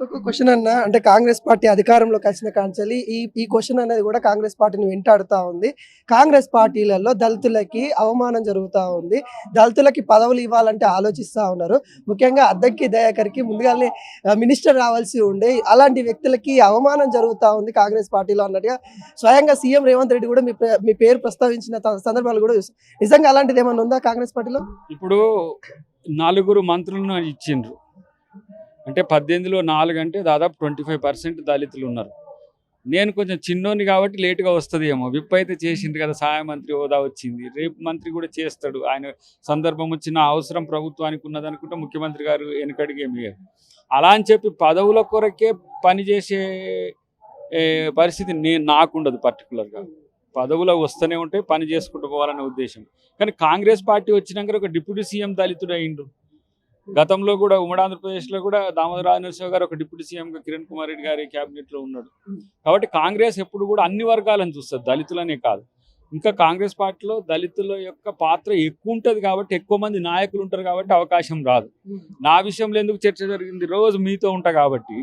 ఇంకొక క్వశ్చన్ అన్న అంటే కాంగ్రెస్ పార్టీ అధికారంలోకి వచ్చిన కాంచెల్లి ఈ క్వశ్చన్ అనేది కూడా కాంగ్రెస్ పార్టీని వెంటాడుతా ఉంది. కాంగ్రెస్ పార్టీలలో దళితులకి అవమానం జరుగుతా ఉంది. దళితులకి పదవులు ఇవ్వాలంటే ఆలోచిస్తా ఉన్నారు. ముఖ్యంగా అద్దంకి దయాకర్‌కి ముందుగానే మినిస్టర్ రావాల్సి ఉండే అలాంటి వ్యక్తులకి అవమానం జరుగుతా ఉంది కాంగ్రెస్ పార్టీలో అన్నట్టుగా స్వయంగా సీఎం రేవంత్ రెడ్డి కూడా మీ పేరు ప్రస్తావించిన సందర్భాలు కూడా చూసాం. నిజంగా అలాంటిది ఏమన్నా ఉందా కాంగ్రెస్ పార్టీలో? ఇప్పుడు 4 మంత్రులను ఇచ్చిండ్రు. అంటే 18లో 4 అంటే దాదాపు 25% దళితులు ఉన్నారు. నేను కొంచెం చిన్నోని కాబట్టి లేటుగా వస్తుందేమో. విప్ అయితే చేసిండు కదా, సహాయ మంత్రి హోదా వచ్చింది. రేపు మంత్రి కూడా చేస్తాడు. ఆయన సందర్భం వచ్చిన అవసరం ప్రభుత్వానికి ఉన్నదనుకుంటే ముఖ్యమంత్రి గారు వెనకడికి ఏమి అలా అని చెప్పి పదవుల కొరకే పనిచేసే పరిస్థితి నాకుండదు. పర్టికులర్గా పదవులు వస్తూనే ఉంటాయి, పని చేసుకుంటూ పోవాలనే ఉద్దేశం. కానీ కాంగ్రెస్ పార్టీ వచ్చినాక ఒక డిప్యూటీ సీఎం దళితుడు అయిండు. గతంలో కూడా ఉమ్మడి ఆంధ్రప్రదేశ్లో కూడా దామోదర రాజనరసింహ గారు ఒక డిప్యూటీ సీఎంగా కిరణ్ కుమార్ రెడ్డి గారి క్యాబినెట్లో ఉన్నాడు. కాబట్టి కాంగ్రెస్ ఎప్పుడు కూడా అన్ని వర్గాలను చూస్తుంది, దళితులనే కాదు. ఇంకా కాంగ్రెస్ పార్టీలో దళితుల యొక్క పాత్ర ఎక్కువ ఉంటుంది కాబట్టి, ఎక్కువ మంది నాయకులు ఉంటారు కాబట్టి అవకాశం రాదు. నా విషయంలో ఎందుకు చర్చ జరిగింది, రోజు మీతో ఉంటా కాబట్టి,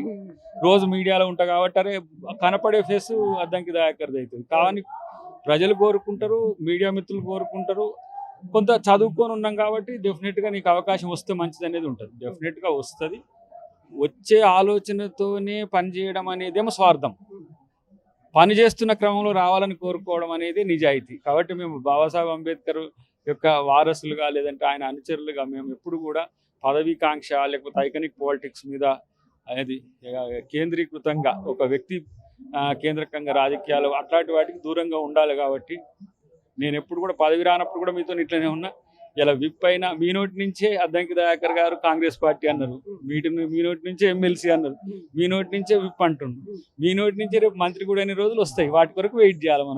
రోజు మీడియాలో ఉంటా కాబట్టి, అరే కనపడే ఫేసు అద్దంకి దయాకర్ది అవుతుంది. కానీ ప్రజలు కోరుకుంటారు, మీడియా మిత్రులు కోరుకుంటారు. కొంత చదువుకొని ఉన్నాం కాబట్టి డెఫినెట్గా నీకు అవకాశం వస్తే మంచిది అనేది ఉంటుంది. డెఫినెట్గా వస్తుంది. వచ్చే ఆలోచనతోనే పనిచేయడం అనేదేమో స్వార్థం. పని చేస్తున్న క్రమంలో రావాలని కోరుకోవడం అనేది నిజాయితీ. కాబట్టి మేము బాబాసాహెబ్ అంబేద్కర్ యొక్క వారసులుగా లేదంటే ఆయన అనుచరులుగా మేము ఎప్పుడు కూడా పదవీకాంక్ష లేకపోతే ఐకనిక్ పాలిటిక్స్ మీద అనేది కేంద్రీకృతంగా ఒక వ్యక్తి కేంద్రకంగా రాజకీయాలు అట్లాంటి వాటికి దూరంగా ఉండాలి. కాబట్టి నేను ఎప్పుడు కూడా పదవి రానప్పుడు కూడా మీతో ఇట్లనే ఉన్నా. ఇలా విప్ అయినా మీ నోటి నుంచే అద్దంకి దయాకర్ గారు కాంగ్రెస్ పార్టీ అన్నారు, మీ నోటి నుంచే ఎమ్మెల్సీ అన్నారు, మీ నోటి నుంచే విప్ అంటున్నారు, మీ నోటి నుంచే రేపు మంత్రి కూడా అనే రోజులు వస్తాయి. వాటి వరకు వెయిట్ చేయాలి మనం.